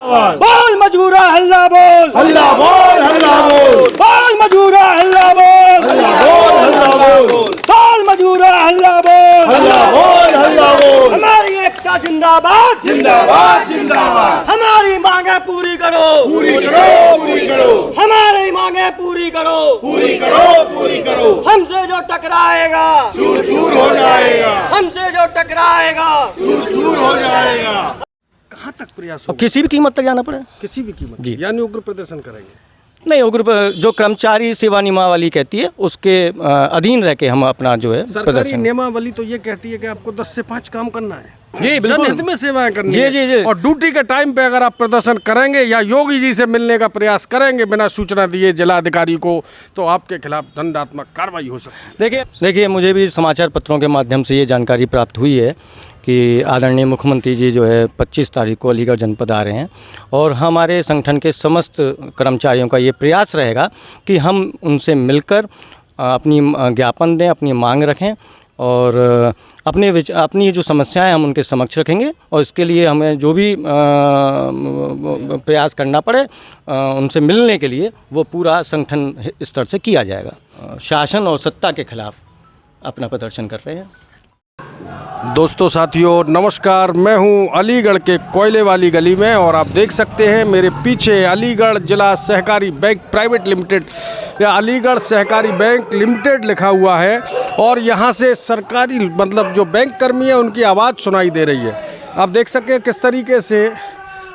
बोल मजबूरा हल्ला बोल, हल्ला बोल, हल्ला बोल, बोल मजबूरा हल्ला बोल, हल्ला बोल, हल्ला बोल, बोल मजबूरा हल्ला बोल, हल्ला बोल, हल्ला बोल। हमारी एकता जिंदाबाद, जिंदाबाद जिंदाबाद। हमारी मांगे पूरी करो, पूरी करो, पूरी करो, हमारी मांगे पूरी करो, पूरी करो, पूरी करो। हमसे जो टकराएगा चूर चूर हो जाएगा, हमसे जो टकराएगा चूर चूर हो जाएगा। कहाँ तक प्रयास और होगा? किसी भी कीमत तक जाना पड़े। किसी भी कीमत जी। यानी उग्र प्रदर्शन करेंगे। नहीं, उग्र जो कर्मचारी सेवा नियमावली कहती है उसके अधीन रह के हम अपना जो है सरकारी प्रदर्शन। नियमावली तो ये कहती है कि आपको 10 से 5 काम करना है, जी बिल्कुल। जनहित में सेवाएं करनी जी, है। जी, जी। और ड्यूटी के टाइम पे अगर आप प्रदर्शन करेंगे या योगी जी से मिलने का प्रयास करेंगे बिना सूचना दिए जिला अधिकारी को, तो आपके खिलाफ दंडात्मक कार्रवाई हो सकती है। देखिए मुझे भी समाचार पत्रों के माध्यम से ये जानकारी प्राप्त हुई है कि आदरणीय मुख्यमंत्री जी जो है 25 तारीख को अलीगढ़ जनपद आ रहे हैं और हमारे संगठन के समस्त कर्मचारियों का ये प्रयास रहेगा कि हम उनसे मिलकर अपनी ज्ञापन दें, अपनी मांग रखें और अपनी जो समस्याएं हम उनके समक्ष रखेंगे और इसके लिए हमें जो भी प्रयास करना पड़े उनसे मिलने के लिए वो पूरा संगठन स्तर से किया जाएगा। शासन और सत्ता के खिलाफ अपना प्रदर्शन कर रहे हैं। दोस्तों साथियों नमस्कार, मैं हूं अलीगढ़ के कोयले वाली गली में और आप देख सकते हैं मेरे पीछे अलीगढ़ जिला सहकारी बैंक प्राइवेट लिमिटेड या अलीगढ़ सहकारी बैंक लिमिटेड लिखा हुआ है और यहां से सरकारी मतलब जो बैंक कर्मी है उनकी आवाज़ सुनाई दे रही है। आप देख सकते हैं किस तरीके से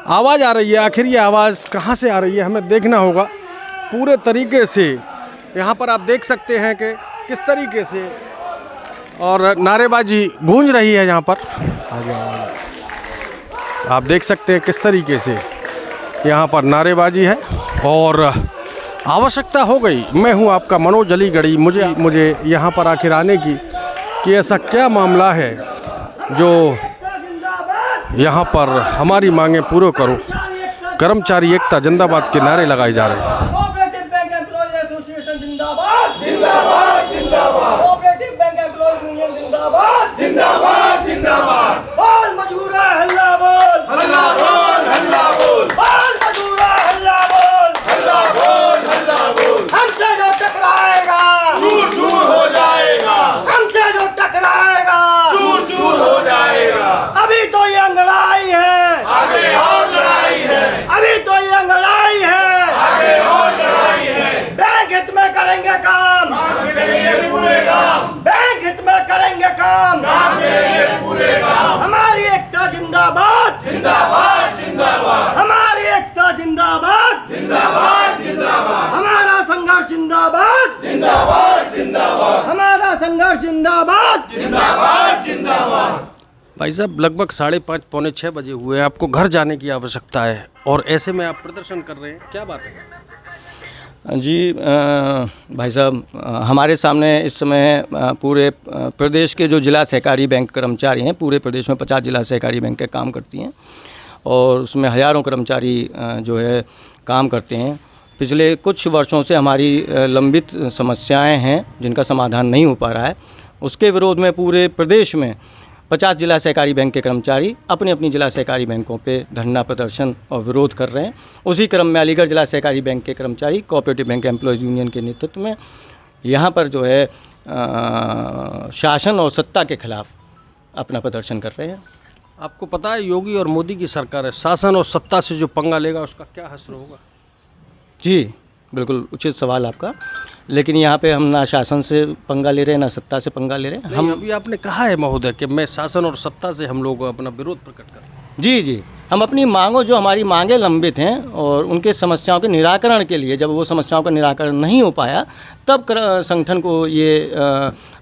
आवाज़ आ रही है। आखिर ये आवाज़ कहाँ से आ रही है हमें देखना होगा पूरे तरीके से। यहाँ पर आप देख सकते हैं कि किस तरीके से और नारेबाजी गूंज रही है यहाँ पर। आप देख सकते हैं किस तरीके से यहाँ पर नारेबाजी है और आवश्यकता हो गई। मैं हूँ आपका मनोज अलीगढ़ी, मुझे यहाँ पर आखिर आने की कि ऐसा क्या मामला है जो यहाँ पर हमारी मांगें पूरी करो। कर्मचारी एकता जिंदाबाद के नारे लगाए जा रहे हैं। कोऑपरेटिव बैंक एम्प्लॉयज एसोसिएशन जिंदाबाद, जिंदाबाद जिंदाबाद, कोऑपरेटिव बैंक एम्प्लॉयज यूनियन जिंदाबाद, जिंदाबाद जिंदाबाद। बोल मजबूरा हल्ला बोल, हल्ला बोल, हल्ला बोल, बोल मजबूरा हल्ला बोल, हल्ला बोल, हल्ला बोल। हमसे जो टकराएगा चूर चूर हो जाएगा, हमसे जो टकराएगा चूर चूर हो जाएगा। अभी तो ये अंगड़ाई है, आगे और लड़ाई है, अभी तो ये अंगड़ाई है, आगे और लड़ाई है। बैंक हित में करेंगे काम, काम करेंगे पूरे काम, बैंक हित में करेंगे काम, काम करेंगे पूरे काम। हमारी एकता जिंदाबाद, जिंदाबाद जिंदाबाद, हमारी एकता जिंदाबाद, जिंदाबाद जिंदाबाद, हमारा संघर्ष जिंदाबाद, जिंदाबाद जिंदाबाद, हमारा संघर्ष जिंदाबाद। जिंदाबाद जिंदाबाद। भाई साहब लगभग 5:30 पौने 6 बजे हुए हैं, आपको घर जाने की आवश्यकता है और ऐसे में आप प्रदर्शन कर रहे हैं, क्या बात है? जी भाई साहब, हमारे सामने इस समय पूरे प्रदेश के जो जिला सहकारी बैंक कर्मचारी हैं, पूरे प्रदेश में 50 जिला सहकारी बैंक काम करती हैं और उसमें हज़ारों कर्मचारी जो है काम करते हैं। पिछले कुछ वर्षों से हमारी लंबित समस्याएं हैं जिनका समाधान नहीं हो पा रहा है, उसके विरोध में पूरे प्रदेश में 50 जिला सहकारी बैंक के कर्मचारी अपनी अपनी जिला सहकारी बैंकों पे धरना प्रदर्शन और विरोध कर रहे हैं। उसी क्रम में अलीगढ़ जिला सहकारी बैंक के कर्मचारी कोऑपरेटिव बैंक एम्प्लॉयज़ यूनियन के नेतृत्व में यहाँ पर जो है शासन और सत्ता के खिलाफ अपना प्रदर्शन कर रहे हैं। आपको पता है योगी और मोदी की सरकार है, शासन और सत्ता से जो पंगा लेगा उसका क्या हश्र होगा? जी बिल्कुल उचित सवाल आपका, लेकिन यहाँ पे हम ना शासन से पंगा ले रहे हैं ना सत्ता से पंगा ले रहे हैं। हम अभी आपने कहा है महोदय कि मैं शासन और सत्ता से हम लोग अपना विरोध प्रकट कर रहे हैं। जी हम अपनी मांगों जो हमारी मांगें लंबित हैं और उनके समस्याओं के निराकरण के लिए, जब वो समस्याओं का निराकरण नहीं हो पाया तब संगठन को ये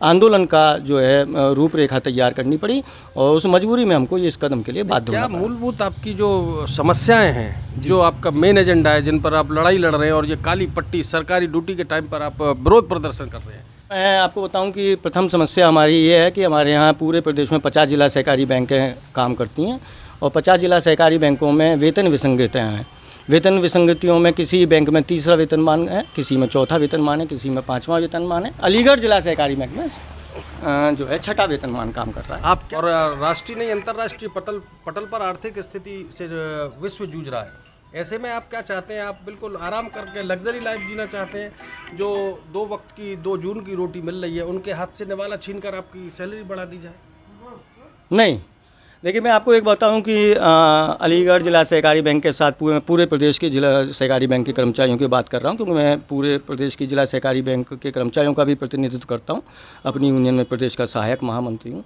आंदोलन का जो है रूपरेखा तैयार करनी पड़ी और उस मजबूरी में हमको ये इस कदम के लिए बाध्य होना क्या पड़ा। मूलभूत आपकी जो समस्याएं हैं, जो आपका मेन एजेंडा है, जिन पर आप लड़ाई लड़ रहे हैं और ये काली पट्टी सरकारी ड्यूटी के टाइम पर आप विरोध प्रदर्शन कर रहे हैं? मैं आपको बताऊं कि प्रथम समस्या हमारी ये है कि हमारे यहाँ पूरे प्रदेश में 50 जिला सहकारी बैंकें काम करती हैं और 50 जिला सहकारी बैंकों में वेतन विसंगतियाँ हैं। वेतन विसंगतियों में किसी बैंक में तीसरा वेतनमान है, किसी में चौथा वेतनमान है, किसी में 5वां वेतनमान है। अलीगढ़ जिला सहकारी बैंक में जो है छठा वेतनमान काम कर रहा है। आप और राष्ट्रीय नहीं अंतर्राष्ट्रीय पटल पर आर्थिक स्थिति से विश्व जूझ रहा है, ऐसे में आप क्या चाहते हैं? आप बिल्कुल आराम करके लग्जरी लाइफ जीना चाहते हैं, जो 2 वक्त की 2 जून की रोटी मिल रही है उनके हाथ से निवाला छीनकर आपकी सैलरी बढ़ा दी जाए? नहीं, देखिए मैं आपको एक बताऊं कि अलीगढ़ जिला सहकारी बैंक के साथ पूरे प्रदेश के जिला सहकारी बैंक के कर्मचारियों की बात कर रहा हूं, क्योंकि मैं पूरे प्रदेश की जिला सहकारी बैंक के कर्मचारियों का भी प्रतिनिधित्व करता हूं। अपनी यूनियन में प्रदेश का सहायक महामंत्री हूं।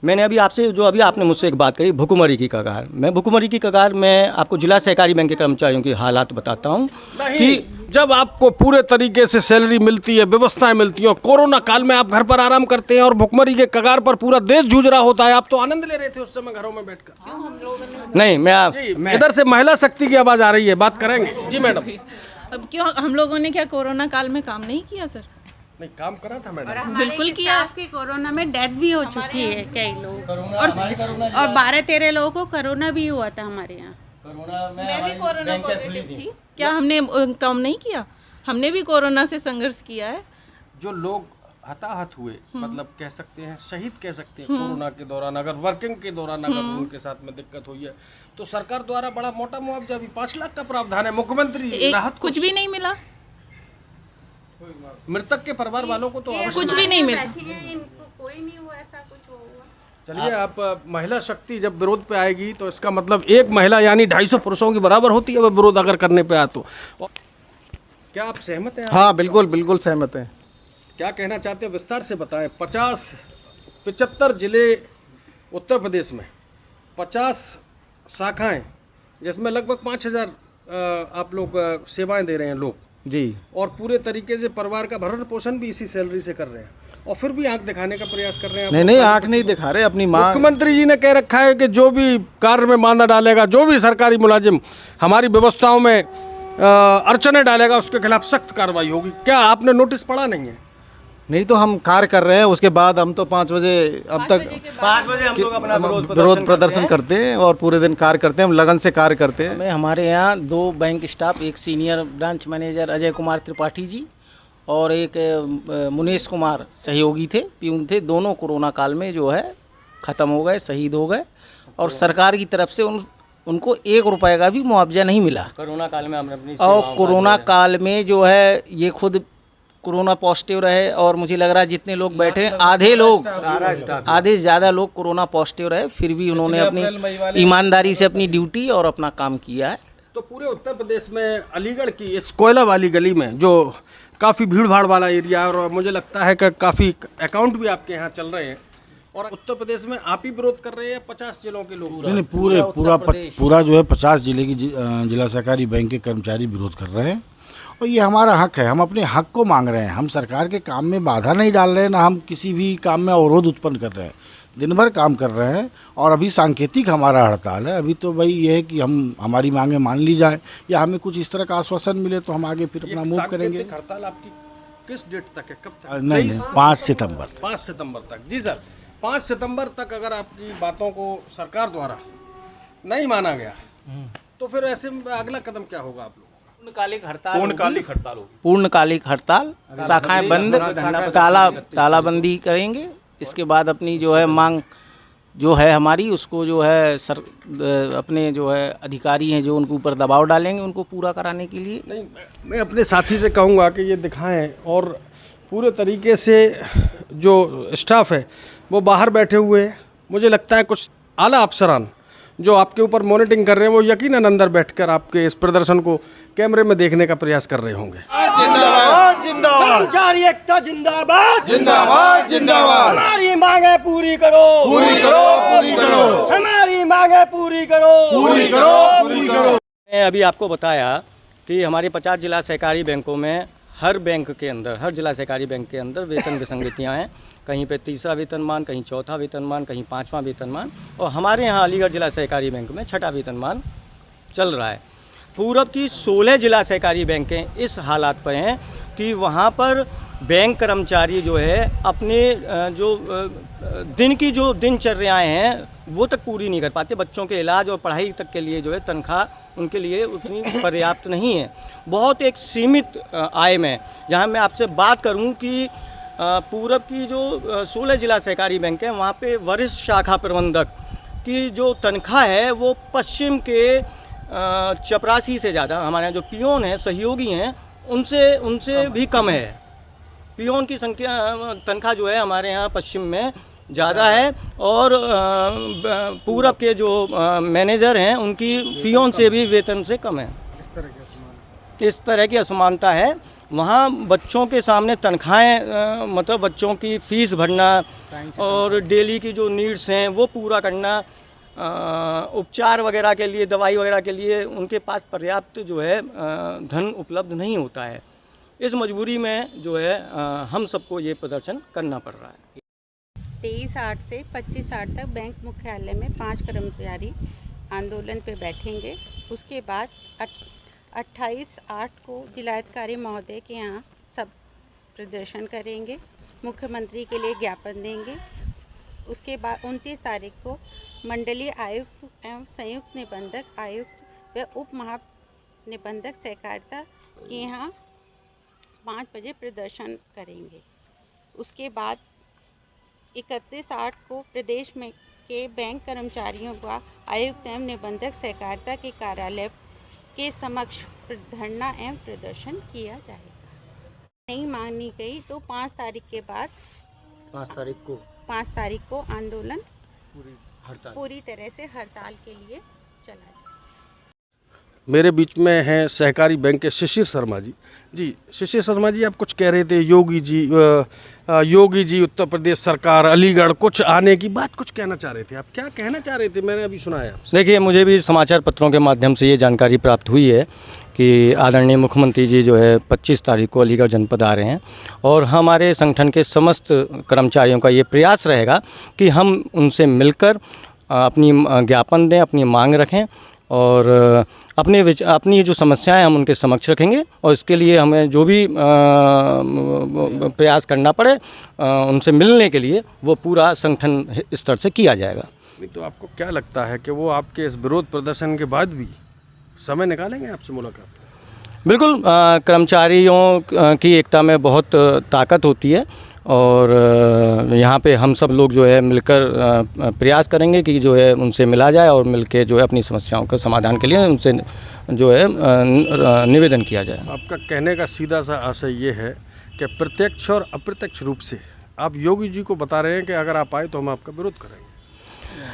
मैंने अभी आपने मुझसे एक बात कही भुखमरी की कगार, मैं भुखमरी की कगार में आपको जिला सहकारी बैंक के कर्मचारियों की हालात बताता हूँ कि जब आपको पूरे तरीके से सैलरी मिलती है, व्यवस्थाएं मिलती हैं, कोरोना काल में आप घर पर आराम करते हैं और भुखमरी के कगार पर पूरा देश जूझ रहा होता है, आप तो आनंद ले रहे थे उस समय घरों में बैठकर। नहीं, मैं इधर से महिला शक्ति की आवाज़ आ रही है, बात करेंगे जी मैडम। अब क्यों हम लोगों ने क्या कोरोना काल में काम नहीं किया सर? नहीं, काम करा था मैडम, बिल्कुल किया। आपकी कोरोना में डेथ भी हो चुकी है कई लोग, और 12-13 लोगों को कोरोना भी हुआ था हमारे यहाँ। मैं भी कोरोना पॉजिटिव थी। क्या हमने काम नहीं किया? हमने भी कोरोना से संघर्ष किया है। जो लोग हताहत हुए, मतलब कह सकते हैं शहीद कह सकते हैं कोरोना के दौरान, अगर वर्किंग के दौरान अगर उनके साथ में दिक्कत हुई है तो सरकार द्वारा बड़ा मोटा मुआवजा भी 5 लाख का प्रावधान है, मुख्यमंत्री राहत कुछ भी नहीं मिला। मृतक के परिवार वालों को तो कुछ भी नहीं मिला। इनको कोई नहीं हुआ, ऐसा कुछ हुआ। चलिए, आप महिला शक्ति जब विरोध पे आएगी तो इसका मतलब एक महिला यानी 250 पुरुषों की बराबर होती है, वह विरोध अगर करने पे आए तो। क्या आप सहमत हैं? हाँ, बिल्कुल सहमत हैं। क्या कहना चाहते हैं, विस्तार से बताएं। 75 जिले उत्तर प्रदेश में, 50 शाखाएं, जिसमें लगभग 5000 आप लोग सेवाएं दे रहे हैं लोग जी, और पूरे तरीके से परिवार का भरण पोषण भी इसी सैलरी से कर रहे हैं, और फिर भी आंख दिखाने का प्रयास कर रहे हैं। नहीं, आंख नहीं दिखा रहे, अपनी माँ। मुख्यमंत्री जी ने कह रखा है कि जो भी कार्य में मांदा डालेगा, जो भी सरकारी मुलाजिम हमारी व्यवस्थाओं में अड़चने डालेगा, उसके खिलाफ सख्त कार्रवाई होगी। क्या आपने नोटिस पढ़ा नहीं है? नहीं, तो हम कार्य कर रहे हैं, उसके बाद हम तो 5 बजे अब तक 5 बजे हम लोग अपना विरोध प्रदर्शन करते हैं और पूरे दिन कार्य करते हैं, हम लगन से कार्य करते हैं। हमारे यहाँ 2 बैंक स्टाफ, एक senior branch manager Ajay Kumar Tripathi ji और एक मुनेश कुमार सहयोगी थे, प्यून थे, दोनों कोरोना काल में जो है ख़त्म हो गए, शहीद हो गए, और सरकार की तरफ से उनको 1 रुपये का भी मुआवजा नहीं मिला। कोरोना काल में हमने अपनी और कोरोना काल में जो है ये खुद कोरोना पॉजिटिव रहे, और मुझे लग रहा है जितने लोग बैठे आधे ज़्यादा लोग कोरोना पॉजिटिव रहे, फिर भी उन्होंने अपनी ईमानदारी से अपनी ड्यूटी और अपना काम किया है। तो पूरे उत्तर प्रदेश में अलीगढ़ की इस कोयला वाली गली में, जो काफ़ी भीड़ भाड़ वाला एरिया है, और मुझे लगता है कि काफ़ी अकाउंट भी आपके यहाँ चल रहे हैं, और उत्तर प्रदेश में आप ही विरोध कर रहे हैं 50 जिलों के लोग? नहीं, पूरा जो है 50 जिले की जिला सहकारी बैंक के कर्मचारी विरोध कर रहे हैं, और ये हमारा हक है। हम अपने हक को मांग रहे हैं। हम सरकार के काम में बाधा नहीं डाल रहे हैं, ना हम किसी भी काम में अवरोध उत्पन्न कर रहे हैं। दिन भर काम कर रहे हैं, और अभी सांकेतिक हमारा हड़ताल है। अभी तो भाई ये है कि हमारी मांगें मान ली जाए, या हमें कुछ इस तरह का आश्वासन मिले तो हम आगे फिर अपना मूव करेंगे। हड़ताल आपकी किस डेट तक है, कब तक? नहीं, 5 सितंबर। 5 सितंबर तक। जी सर, 5 सितंबर तक अगर आपकी बातों को सरकार द्वारा नहीं माना गया तो फिर ऐसे में अगला कदम क्या होगा आप लोग? पूर्णकालिक हड़ताल, शाखाएं बंद, तालाबंदी करेंगे। इसके बाद अपनी जो है मांग जो है हमारी, उसको जो है अपने जो है अधिकारी हैं जो उनके ऊपर दबाव डालेंगे उनको पूरा कराने के लिए। नहीं, मैं अपने साथी से कहूँगा कि ये दिखाएं, और पूरे तरीके से जो स्टाफ है वो बाहर बैठे हुए हैं। मुझे लगता है कुछ आला अफसरान जो आपके ऊपर मॉनिटरिंग कर रहे हैं, वो यकीनन अंदर बैठकर आपके इस प्रदर्शन को कैमरे में देखने का प्रयास कर रहे होंगे। जिंदाबाद जिंदाबाद, कर्मचारी एकता जिंदाबाद जिंदाबाद जिंदाबाद, हमारी मांगे पूरी करो, पूरी करो, पूरी करो, हमारी मांगे पूरी करो, पूरी करो, पूरी करो। मैंने अभी आपको बताया कि हमारे 50 जिला सहकारी बैंकों में हर बैंक के अंदर, हर जिला सहकारी बैंक के अंदर वेतन विसंगतियाँ हैं। कहीं पे 3रा वेतनमान, कहीं 4था वेतनमान, कहीं 5वां वेतनमान, और हमारे यहाँ अलीगढ़ जिला सहकारी बैंक में 6ठा वेतनमान चल रहा है। पूरब की 16 जिला सहकारी बैंकें इस हालात पर हैं कि वहाँ पर बैंक कर्मचारी जो है अपने जो दिन की जो दिनचर्याएँ हैं वो तक पूरी नहीं कर पाते। बच्चों के इलाज और पढ़ाई तक के लिए जो है तनख्वाह उनके लिए उतनी पर्याप्त नहीं है। बहुत एक सीमित आय में, जहाँ मैं आपसे बात करूँ कि पूरब की जो 16 जिला सहकारी बैंक है वहाँ पे वरिष्ठ शाखा प्रबंधक की जो तनख्वाह है वो पश्चिम के चपरासी से ज़्यादा, हमारे यहाँ जो पियोन हैं, सहयोगी हैं, उनसे भी कम है। पियोन की संख्या तनख्वाह जो है हमारे यहाँ पश्चिम में ज़्यादा है और पूरब के जो मैनेजर हैं उनकी पियोन से भी वेतन से कम है। इस तरह की असमानता है। वहाँ बच्चों के सामने तनख्वाहें मतलब बच्चों की फ़ीस भरना और डेली की जो नीड्स हैं वो पूरा करना, उपचार वगैरह के लिए, दवाई वगैरह के लिए उनके पास पर्याप्त जो है धन उपलब्ध नहीं होता है। इस मजबूरी में जो है हम सबको ये प्रदर्शन करना पड़ रहा है। 23/8 से 25/8 तक बैंक मुख्यालय में 5 कर्मचारी आंदोलन पे बैठेंगे। उसके बाद 28/8 को जिलाधिकारी महोदय के यहाँ सब प्रदर्शन करेंगे, मुख्यमंत्री के लिए ज्ञापन देंगे। उसके बाद 29 तारीख को मंडलीय आयुक्त एवं संयुक्त निबंधक आयुक्त व उप महानिबंधक सहकारिता के यहाँ 5 बजे प्रदर्शन करेंगे। उसके बाद 31/8 को प्रदेश में के बैंक कर्मचारियों का आयुक्त एवं निबंधक सहकारिता के कार्यालय के समक्ष धरना एवं प्रदर्शन किया जाएगा। नहीं मानी गई तो 5 तारीख के बाद 5 तारीख को आंदोलन पूरी तरह से हड़ताल के लिए चला जाए। मेरे बीच में हैं सहकारी बैंक के शिशिर शर्मा जी। जी शिशिर शर्मा जी, आप कुछ कह रहे थे, योगी जी उत्तर प्रदेश सरकार, अलीगढ़ कुछ आने की बात कुछ कहना चाह रहे थे, आप क्या कहना चाह रहे थे? मैंने अभी सुनाया। देखिए, मुझे भी समाचार पत्रों के माध्यम से ये जानकारी प्राप्त हुई है कि आदरणीय मुख्यमंत्री जी जो है 25 तारीख को अलीगढ़ जनपद आ रहे हैं और हमारे संगठन के समस्त कर्मचारियों का ये प्रयास रहेगा कि हम उनसे मिलकर अपनी ज्ञापन दें, अपनी मांग रखें और अपनी जो समस्याएं हम उनके समक्ष रखेंगे और इसके लिए हमें जो भी प्रयास करना पड़े उनसे मिलने के लिए वो पूरा संगठन स्तर से किया जाएगा। नहीं तो आपको क्या लगता है कि वो आपके इस विरोध प्रदर्शन के बाद भी समय निकालेंगे आपसे मुलाकात? बिल्कुल, कर्मचारियों की एकता में बहुत ताकत होती है और यहाँ पे हम सब लोग जो है मिलकर प्रयास करेंगे कि जो है उनसे मिला जाए और मिलके जो है अपनी समस्याओं का समाधान के लिए उनसे जो है निवेदन किया जाए। आपका कहने का सीधा सा आशय ये है कि प्रत्यक्ष और अप्रत्यक्ष रूप से आप योगी जी को बता रहे हैं कि अगर आप आए तो हम आपका विरोध करेंगे?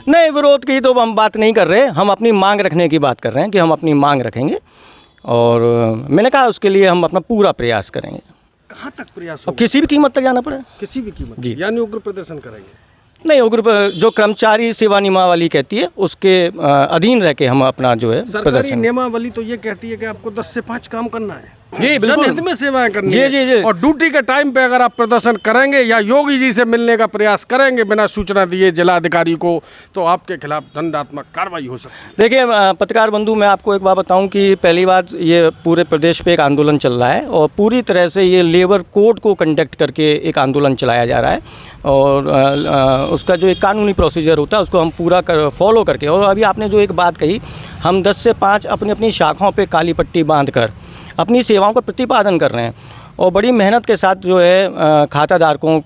नहीं, विरोध की तो हम बात नहीं कर रहे, हम अपनी मांग रखने की बात कर रहे हैं कि हम अपनी मांग रखेंगे और मैंने कहा उसके लिए हम अपना पूरा प्रयास करेंगे। कहाँ तक प्रयास और किसी भी कीमत तक जाना पड़े? किसी भी कीमत जी। यानी उग्र प्रदर्शन करेंगे? नहीं, उग्र जो कर्मचारी सेवा नियमावली कहती है उसके अधीन रह के हम अपना जो है सरकारी नियमावली तो ये कहती है कि आपको 10 से 5 काम करना है। जी बिल्कुल, जनहित में सेवाएं करनी जी है। जी जी। और ड्यूटी के टाइम पे अगर आप प्रदर्शन करेंगे या योगी जी से मिलने का प्रयास करेंगे बिना सूचना दिए जिलाधिकारी को, तो आपके खिलाफ दंडात्मक कार्रवाई हो सकती है। देखिए पत्रकार बंधु, मैं आपको एक बात बताऊं कि पहली बात ये पूरे प्रदेश पे एक आंदोलन चल रहा है और पूरी तरह से ये लेबर कोड को कंडक्ट करके एक आंदोलन चलाया जा रहा है और उसका जो एक कानूनी प्रोसीजर होता है उसको हम पूरा फॉलो करके, और अभी आपने जो एक बात कही, हम 10 से 5 अपनी अपनी शाखाओं पे काली पट्टी बांधकर अपनी सेवाओं का प्रतिपादन कर रहे हैं और बड़ी मेहनत के साथ जो है खाताधारकों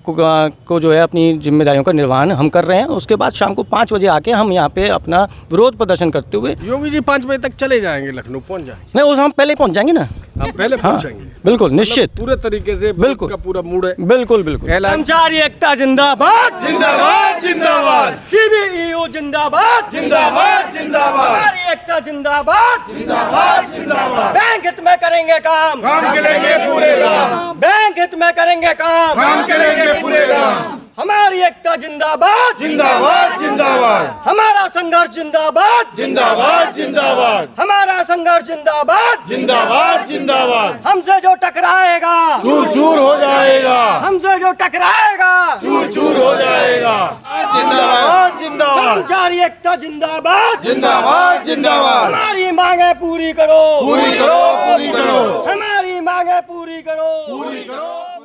को जो है अपनी जिम्मेदारियों का निर्वहन हम कर रहे हैं। उसके बाद शाम को 5 बजे आके हम यहाँ पे अपना विरोध प्रदर्शन करते हुए योगी जी 5 बजे तक चले जाएंगे, लखनऊ पहुँच जाएंगे? नहीं, उस हम पहले पहुँच जाएंगे ना, आप पहले पहुँचेंगे? बिल्कुल निश्चित, पूरे तरीके से बिल्कुल का पूरा मूड है। बिल्कुल बिल्कुल। कर्मचारी एकता जिंदाबाद जिंदाबाद जिंदाबाद, सीबीईओ जिंदाबाद जिंदाबाद जिंदाबाद, हमारी एकता जिंदाबाद जिंदाबाद जिंदाबाद। बैंक हित में करेंगे काम करेंगे पूरे काम, बैंक हित में करेंगे काम करेंगे पूरे काम। हमारी एकता जिंदाबाद जिंदाबाद जिंदाबाद, हमारा संघर्ष जिंदाबाद जिंदाबाद जिंदाबाद, हमारा संघर्ष जिंदाबाद जिंदाबाद जिंदाबाद। हमसे जो टकराएगा चूर चूर हो जाएगा, हमसे जो टकराएगा चूर चूर हो जाएगा। जिंदाबाद जिंदाबाद, कर्मचारी एकता जिंदाबाद जिंदाबाद जिंदाबाद। हमारी मांगे पूरी करो, पूरी करो, पूरी करो, हमारी मांगे पूरी करो, पूरी करो।